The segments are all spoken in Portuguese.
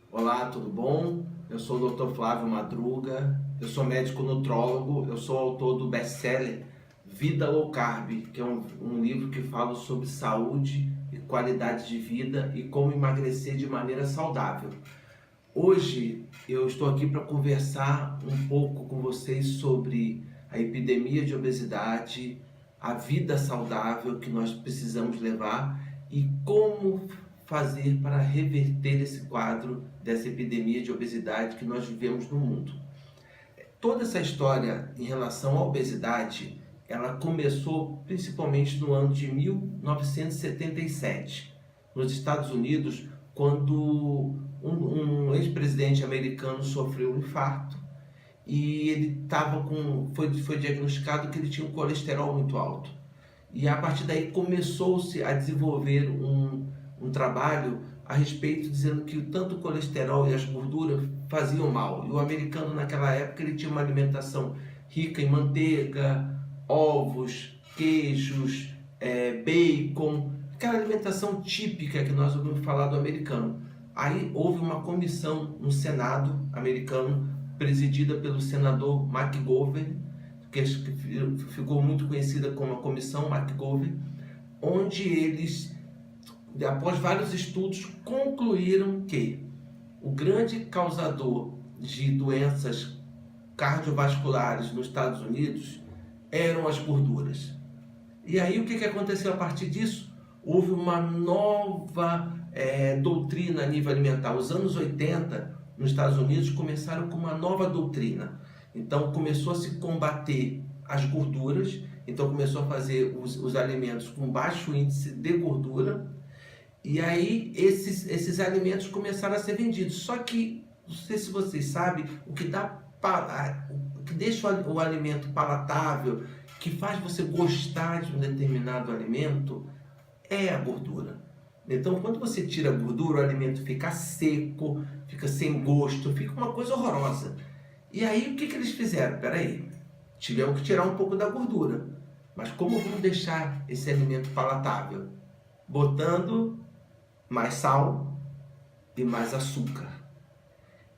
Olá, tudo bom? Eu sou o Dr. Flávio Madruga, eu sou médico nutrólogo, eu sou autor do best-seller Vida Low Carb, que é um livro que fala sobre saúde e qualidade de vida e como emagrecer de maneira saudável. Hoje eu estou aqui para conversar um pouco com vocês sobre a epidemia de obesidade, a vida saudável que nós precisamos levar e como fazer para reverter esse quadro dessa epidemia de obesidade que nós vivemos no mundo. Toda essa história em relação à obesidade, ela começou principalmente no ano de 1977, nos Estados Unidos, quando um ex-presidente americano sofreu um infarto e ele foi diagnosticado que ele tinha um colesterol muito alto. E a partir daí começou-se a desenvolver um trabalho a respeito, dizendo que tanto o colesterol e as gorduras faziam mal. E o americano naquela época ele tinha uma alimentação rica em manteiga, ovos, queijos, bacon, aquela alimentação típica que nós ouvimos falar do americano. Aí houve uma comissão no Senado americano, presidida pelo senador McGovern, que ficou muito conhecida como a Comissão McGovern, onde eles, após vários estudos, concluíram que o grande causador de doenças cardiovasculares nos Estados Unidos eram as gorduras. E aí o que aconteceu a partir disso? Houve uma nova doutrina a nível alimentar. Os anos 80, nos Estados Unidos, começaram com uma nova doutrina. Então começou a se combater as gorduras, então começou a fazer os alimentos com baixo índice de gordura, e aí esses alimentos começaram a ser vendidos. Só que, não sei se vocês sabem, o que deixa o alimento palatável, que faz você gostar de um determinado alimento, é a gordura. Então, quando você tira a gordura, o alimento fica seco, fica sem gosto, fica uma coisa horrorosa. E aí, o que eles fizeram? Peraí, tivemos que tirar um pouco da gordura. Mas como vamos deixar esse alimento palatável? Botando mais sal e mais açúcar.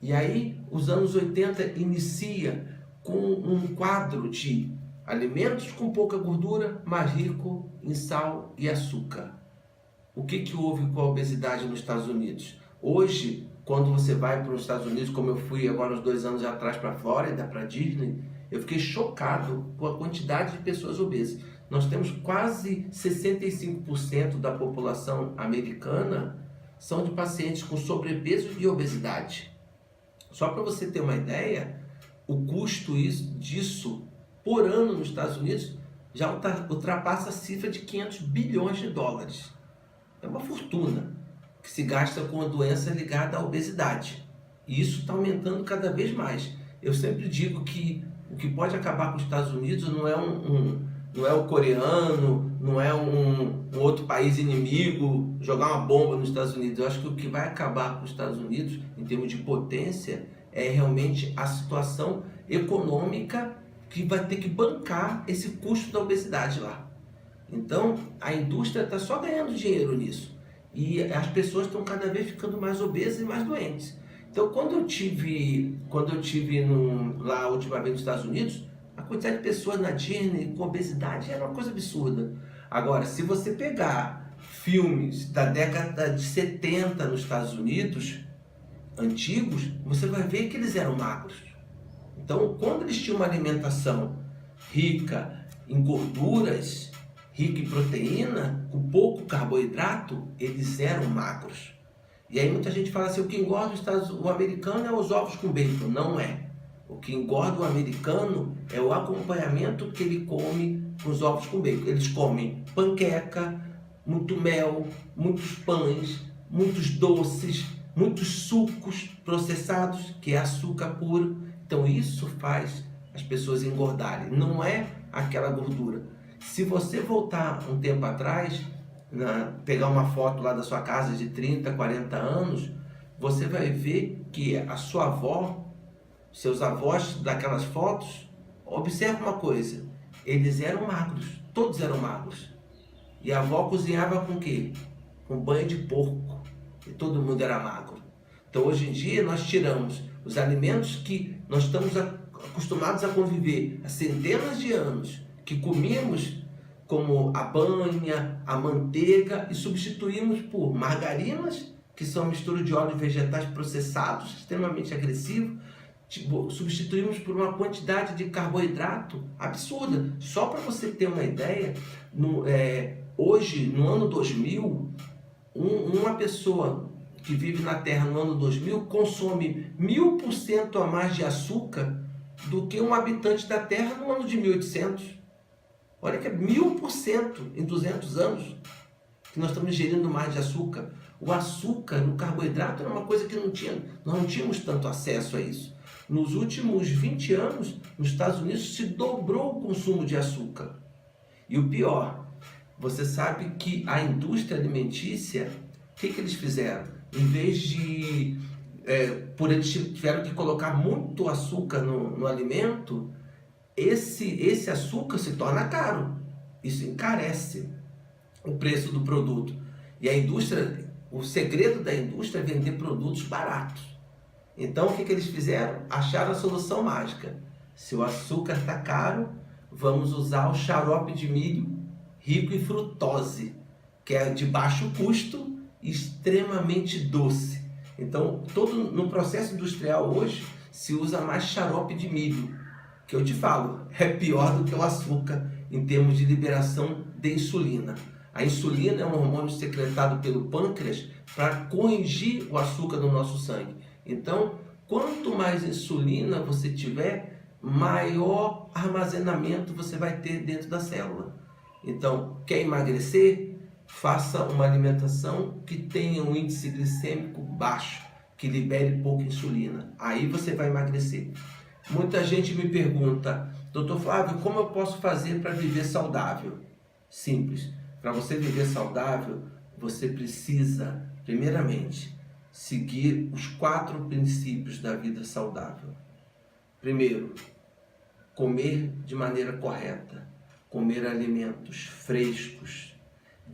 E aí, os anos 80 inicia com um quadro de alimentos com pouca gordura, mas rico em sal e açúcar. O que houve com a obesidade nos Estados Unidos? Hoje, quando você vai para os Estados Unidos, como eu fui agora uns 2 anos atrás para a Flórida, para a Disney, eu fiquei chocado com a quantidade de pessoas obesas. Nós temos quase 65% da população americana são de pacientes com sobrepeso e obesidade. Só para você ter uma ideia, o custo disso por ano nos Estados Unidos já ultrapassa a cifra de 500 bilhões de dólares. É uma fortuna que se gasta com a doença ligada à obesidade. E isso está aumentando cada vez mais. Eu sempre digo que o que pode acabar com os Estados Unidos não é não é o coreano, não é um outro país inimigo jogar uma bomba nos Estados Unidos. Eu acho que o que vai acabar com os Estados Unidos, em termos de potência, é realmente a situação econômica que vai ter que bancar esse custo da obesidade lá. Então, a indústria está só ganhando dinheiro nisso. E as pessoas estão cada vez ficando mais obesas e mais doentes. Então, quando eu tive lá a última vez nos Estados Unidos, a quantidade de pessoas na Disney com obesidade era uma coisa absurda. Agora, se você pegar filmes da década de 70 nos Estados Unidos, antigos, você vai ver que eles eram magros. Então, quando eles tinham uma alimentação rica em gorduras, rica em proteína, com pouco carboidrato, eles eram magros. E aí muita gente fala assim, o que engorda o americano é os ovos com bacon. Não é. O que engorda o americano é o acompanhamento que ele come com os ovos com bacon. Eles comem panqueca, muito mel, muitos pães, muitos doces, muitos sucos processados, que é açúcar puro. Então isso faz as pessoas engordarem. Não é aquela gordura. Se você voltar um tempo atrás, pegar uma foto lá da sua casa de 30, 40 anos, você vai ver que a sua avó, seus avós daquelas fotos, observa uma coisa, eles eram magros, todos eram magros. E a avó cozinhava com o quê? Com banho de porco, e todo mundo era magro. Então, hoje em dia, nós tiramos os alimentos que nós estamos acostumados a conviver há centenas de anos, que comíamos, como a banha, a manteiga, e substituímos por margarinas, que são mistura de óleos vegetais processados, extremamente agressivos. Substituímos por uma quantidade de carboidrato absurda. Só para você ter uma ideia, hoje, no ano 2000, uma pessoa que vive na Terra no ano 2000 consome 1000% a mais de açúcar do que um habitante da Terra no ano de 1800. Olha que é 1000% em 200 anos que nós estamos ingerindo mais de açúcar. O açúcar, o carboidrato, era uma coisa que nós não tínhamos tanto acesso a isso. Nos últimos 20 anos, nos Estados Unidos, se dobrou o consumo de açúcar. E o pior, você sabe que a indústria alimentícia, o que eles fizeram? Em vez de, por eles tiveram que colocar muito açúcar no alimento, esse açúcar se torna caro. Isso encarece o preço do produto. E a indústria, o segredo da indústria é vender produtos baratos. Então, o que eles fizeram? Acharam a solução mágica. Se o açúcar está caro, vamos usar o xarope de milho rico em frutose, que é de baixo custo e extremamente doce. Então, no processo industrial hoje, se usa mais xarope de milho, que eu te falo, é pior do que o açúcar em termos de liberação de insulina. A insulina é um hormônio secretado pelo pâncreas para corrigir o açúcar no nosso sangue. Então, quanto mais insulina você tiver, maior armazenamento você vai ter dentro da célula. Então, quer emagrecer? Faça uma alimentação que tenha um índice glicêmico baixo, que libere pouca insulina. Aí você vai emagrecer. Muita gente me pergunta, doutor Flávio, como eu posso fazer para viver saudável? Simples. Para você viver saudável, você precisa, primeiramente, seguir os 4 princípios da vida saudável. Primeiro, comer de maneira correta, comer alimentos frescos,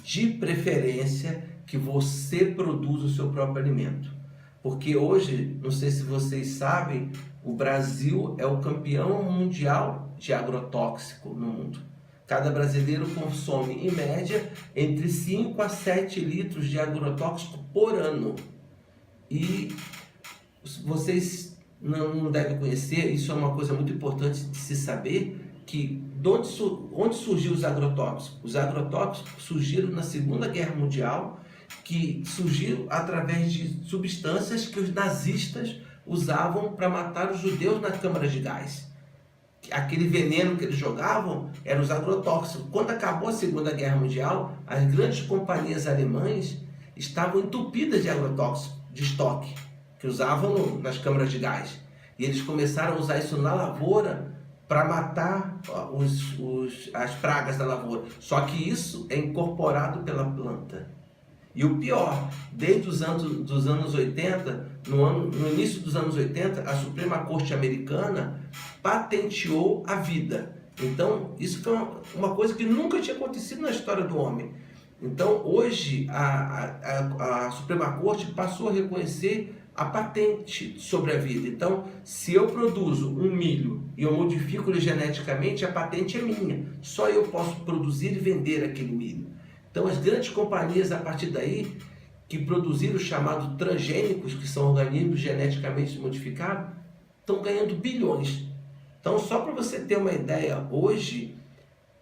de preferência que você produza o seu próprio alimento. Porque hoje, não sei se vocês sabem, o Brasil é o campeão mundial de agrotóxico no mundo. Cada brasileiro consome, em média, entre 5 a 7 litros de agrotóxico por ano. E vocês não devem conhecer, isso é uma coisa muito importante de se saber, que onde surgiu os agrotóxicos? Os agrotóxicos surgiram na Segunda Guerra Mundial, que surgiram através de substâncias que os nazistas usavam para matar os judeus na câmara de gás. Aquele veneno que eles jogavam eram os agrotóxicos. Quando acabou a Segunda Guerra Mundial, as grandes companhias alemãs estavam entupidas de agrotóxicos, de estoque, que usavam nas câmaras de gás. E eles começaram a usar isso na lavoura para matar as pragas da lavoura. Só que isso é incorporado pela planta. E o pior, desde os anos 80, no início dos anos 80, a Suprema Corte Americana patenteou a vida. Então, isso foi uma coisa que nunca tinha acontecido na história do homem. Então, hoje, a Suprema Corte passou a reconhecer a patente sobre a vida. Então, se eu produzo um milho e eu modifico ele geneticamente, a patente é minha. Só eu posso produzir e vender aquele milho. Então, as grandes companhias, a partir daí, que produziram os chamados transgênicos, que são organismos geneticamente modificados, estão ganhando bilhões. Então, só para você ter uma ideia, hoje,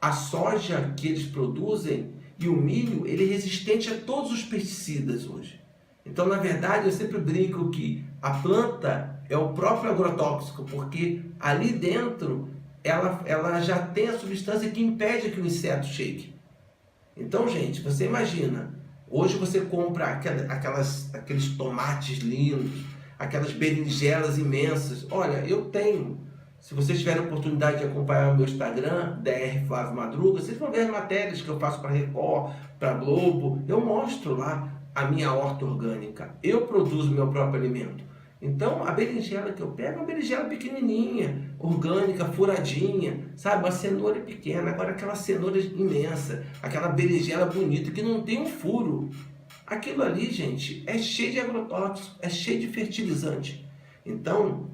a soja que eles produzem e o milho, ele é resistente a todos os pesticidas hoje. Então, na verdade, eu sempre brinco que a planta é o próprio agrotóxico, porque ali dentro ela já tem a substância que impede que o inseto chegue. Então, gente, você imagina, hoje você compra aqueles tomates lindos, aquelas berinjelas imensas. Olha, eu tenho, se vocês tiverem a oportunidade de acompanhar o meu Instagram, DR Flávio Madruga, vocês vão ver as matérias que eu faço para Record, para Globo. Eu mostro lá a minha horta orgânica. Eu produzo meu próprio alimento. Então, a berinjela que eu pego é uma berinjela pequenininha, orgânica, furadinha, sabe? Uma cenoura pequena, agora aquela cenoura imensa, aquela berinjela bonita que não tem um furo. Aquilo ali, gente, é cheio de agrotóxicos, é cheio de fertilizante. Então,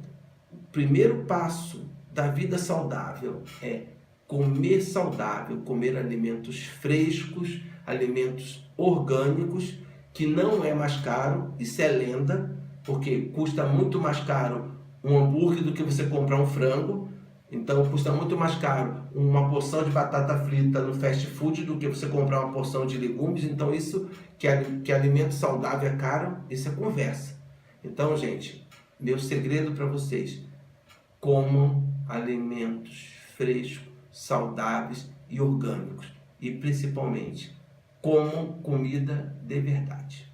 o primeiro passo da vida saudável é comer saudável, comer alimentos frescos, alimentos orgânicos, que não é mais caro, isso é lenda, porque custa muito mais caro um hambúrguer do que você comprar um frango. Então custa muito mais caro uma porção de batata frita no fast food do que você comprar uma porção de legumes. Então isso que alimento saudável é caro, isso é conversa. Então, gente, meu segredo para vocês: comam alimentos frescos, saudáveis e orgânicos. E principalmente, comam comida de verdade.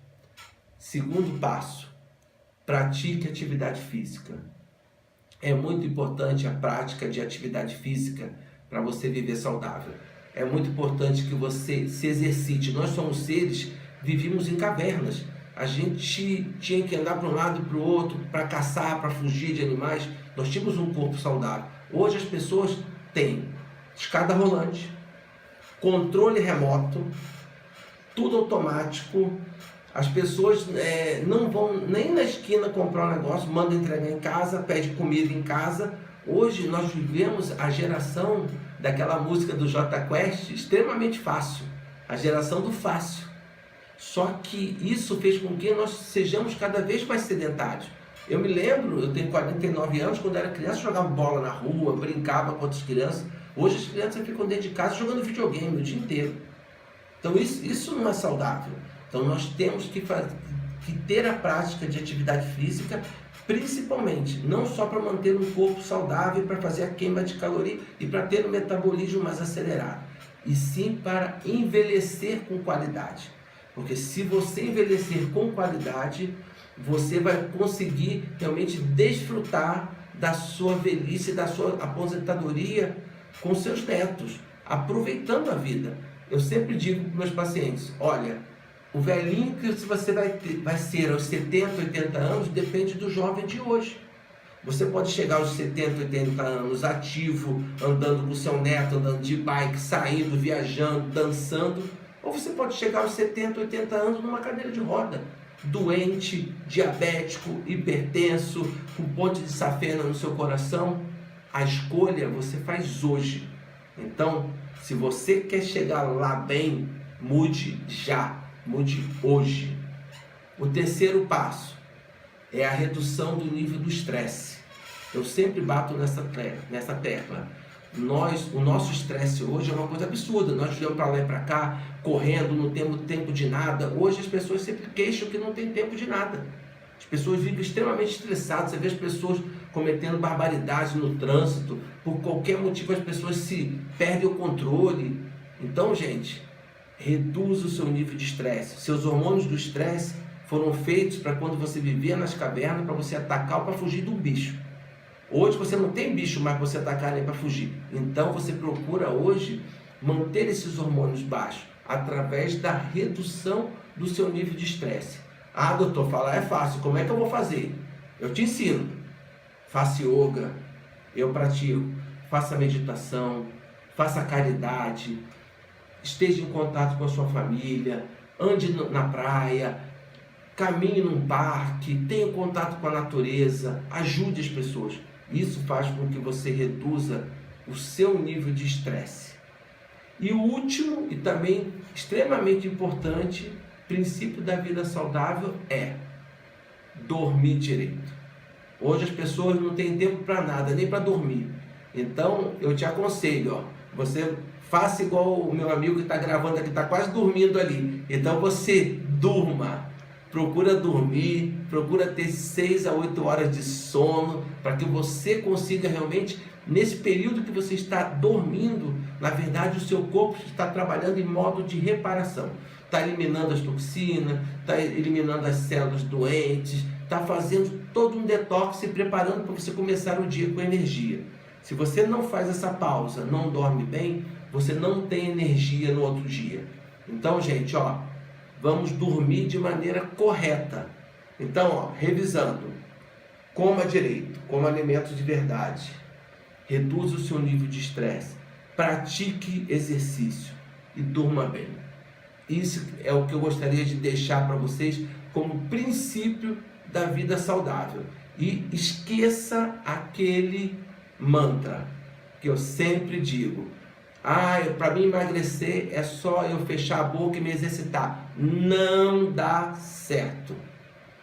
Segundo passo: pratique atividade física. É muito importante a prática de atividade física para você viver saudável. É muito importante que você se exercite. Nós somos seres, vivíamos em cavernas. A gente tinha que andar para um lado e para o outro, para caçar, para fugir de animais. Nós tínhamos um corpo saudável. Hoje as pessoas têm escada rolante, controle remoto, tudo automático. As pessoas não vão nem na esquina comprar um negócio, mandam entregar em casa, pede comida em casa. Hoje nós vivemos a geração daquela música do Jota Quest, extremamente fácil, a geração do fácil. Só que isso fez com que nós sejamos cada vez mais sedentários. Eu me lembro, eu tenho 49 anos, quando era criança, jogava bola na rua, brincava com outras crianças. Hoje as crianças ficam dentro de casa jogando videogame o dia inteiro. Então isso não é saudável. Então nós temos que ter a prática de atividade física, principalmente, não só para manter um corpo saudável, para fazer a queima de caloria e para ter um metabolismo mais acelerado, e sim para envelhecer com qualidade. Porque se você envelhecer com qualidade, você vai conseguir realmente desfrutar da sua velhice, da sua aposentadoria com seus netos, aproveitando a vida. Eu sempre digo para meus pacientes: olha, o velhinho que você vai ser aos 70, 80 anos depende do jovem de hoje. Você pode chegar aos 70, 80 anos ativo, andando com seu neto, andando de bike, saindo, viajando, dançando. Ou você pode chegar aos 70, 80 anos numa cadeira de roda, doente, diabético, hipertenso, com ponte de safena no seu coração. A escolha você faz hoje. Então, se você quer chegar lá bem, mude já. Mude hoje. O terceiro passo é a redução do nível do estresse. Eu sempre bato nessa tecla. O nosso estresse hoje é uma coisa absurda. Nós vivemos para lá e para cá, correndo, não temos tempo de nada. Hoje as pessoas sempre queixam que não tem tempo de nada. As pessoas vivem extremamente estressadas. Você vê as pessoas cometendo barbaridades no trânsito. Por qualquer motivo as pessoas se perdem o controle. Então, gente, reduza o seu nível de estresse. Seus hormônios do estresse foram feitos para quando você vivia nas cavernas, para você atacar ou para fugir de um bicho. Hoje você não tem bicho mais para você atacar nem para fugir. Então você procura hoje manter esses hormônios baixos através da redução do seu nível de estresse. Ah, doutor, falar é fácil. Como é que eu vou fazer? Eu te ensino. Faça yoga, eu pratico. Faça meditação, faça caridade, esteja em contato com a sua família, ande na praia, caminhe num parque, tenha contato com a natureza, ajude as pessoas. Isso faz com que você reduza o seu nível de estresse. E o último, e também extremamente importante, princípio da vida saudável é dormir direito. Hoje as pessoas não têm tempo para nada, nem para dormir. Então eu te aconselho, você faça igual o meu amigo que está gravando aqui, está quase dormindo ali. Então você durma, procura dormir, procura ter 6 a 8 horas de sono, para que você consiga realmente, nesse período que você está dormindo, na verdade o seu corpo está trabalhando em modo de reparação. Está eliminando as toxinas, está eliminando as células doentes, está fazendo todo um detox e preparando para você começar o dia com energia. Se você não faz essa pausa, não dorme bem, você não tem energia no outro dia. Então, gente, vamos dormir de maneira correta. Então, revisando: coma direito, coma alimentos de verdade, reduza o seu nível de estresse, pratique exercício e durma bem. Isso é o que eu gostaria de deixar para vocês como princípio da vida saudável. E esqueça aquele mantra que eu sempre digo: para mim emagrecer é só eu fechar a boca e me exercitar. Não dá certo.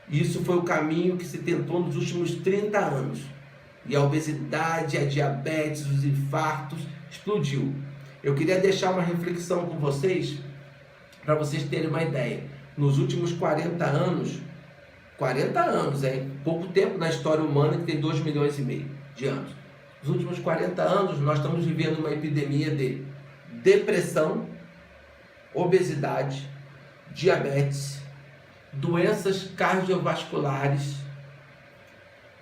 Isso foi o caminho que se tentou nos últimos 30 anos. E a obesidade, a diabetes, os infartos explodiu. Eu queria deixar uma reflexão com vocês, para vocês terem uma ideia. Nos últimos 40 anos, pouco tempo na história humana que tem 2,5 milhões de anos. Nos últimos 40 anos, nós estamos vivendo uma epidemia de depressão, obesidade, diabetes, doenças cardiovasculares,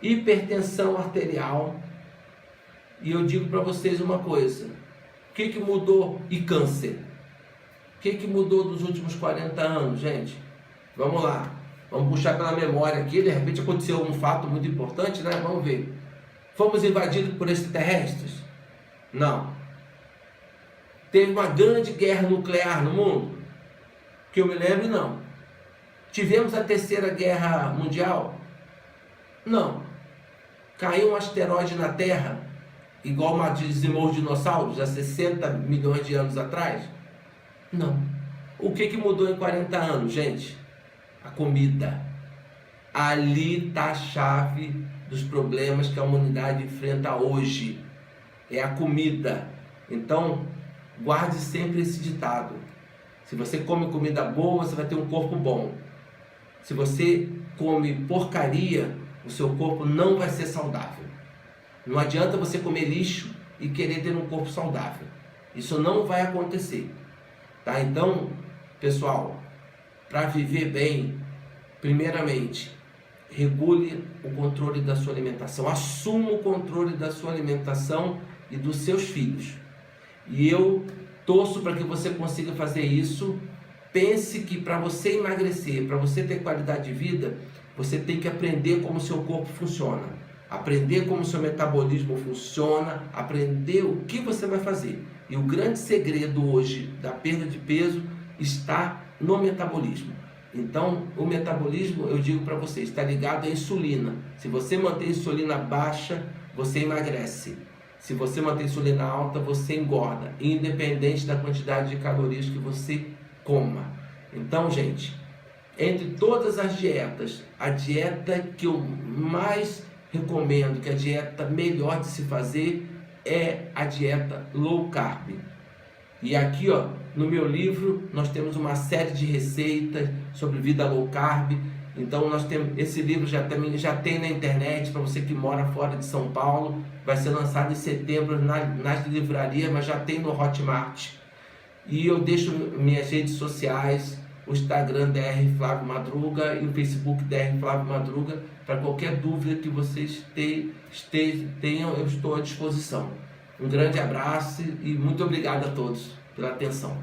hipertensão arterial. E eu digo para vocês uma coisa: o que mudou? E câncer. O que mudou nos últimos 40 anos, gente? Vamos lá, vamos puxar pela memória aqui. De repente aconteceu um fato muito importante, né? Vamos ver. Fomos invadidos por extraterrestres? Não. Teve uma grande guerra nuclear no mundo? Que eu me lembre, não. Tivemos a terceira guerra mundial? Não. Caiu um asteroide na Terra, igual dizimou os dinossauros há 60 milhões de anos atrás? Não. O que mudou em 40 anos, gente? A comida. Ali está a chave dos problemas que a humanidade enfrenta hoje. É a comida. Então, guarde sempre esse ditado: se você come comida boa, você vai ter um corpo bom. Se você come porcaria, o seu corpo não vai ser saudável. Não adianta você comer lixo e querer ter um corpo saudável. Isso não vai acontecer. Tá? Então, pessoal, para viver bem, primeiramente, regule o controle da sua alimentação. Assuma o controle da sua alimentação e dos seus filhos. E eu torço para que você consiga fazer isso. Pense que para você emagrecer, para você ter qualidade de vida, você tem que aprender como o seu corpo funciona, aprender como o seu metabolismo funciona, aprender o que você vai fazer. E o grande segredo hoje da perda de peso está no metabolismo. Então, o metabolismo, eu digo para vocês, está ligado à insulina. Se você manter a insulina baixa, você emagrece. Se você manter a insulina alta, você engorda, independente da quantidade de calorias que você coma. Então, gente, entre todas as dietas, a dieta que eu mais recomendo, que é a dieta melhor de se fazer, é a dieta low carb. E aqui, ó, no meu livro, nós temos uma série de receitas sobre vida low carb. Então, nós temos esse livro já tem na internet, para você que mora fora de São Paulo. Vai ser lançado em setembro nas livrarias, mas já tem no Hotmart. E eu deixo minhas redes sociais, o Instagram DR Flávio Madruga e o Facebook DR Flávio Madruga, para qualquer dúvida que vocês tenham, eu estou à disposição. Um grande abraço e muito obrigado a todos pela atenção.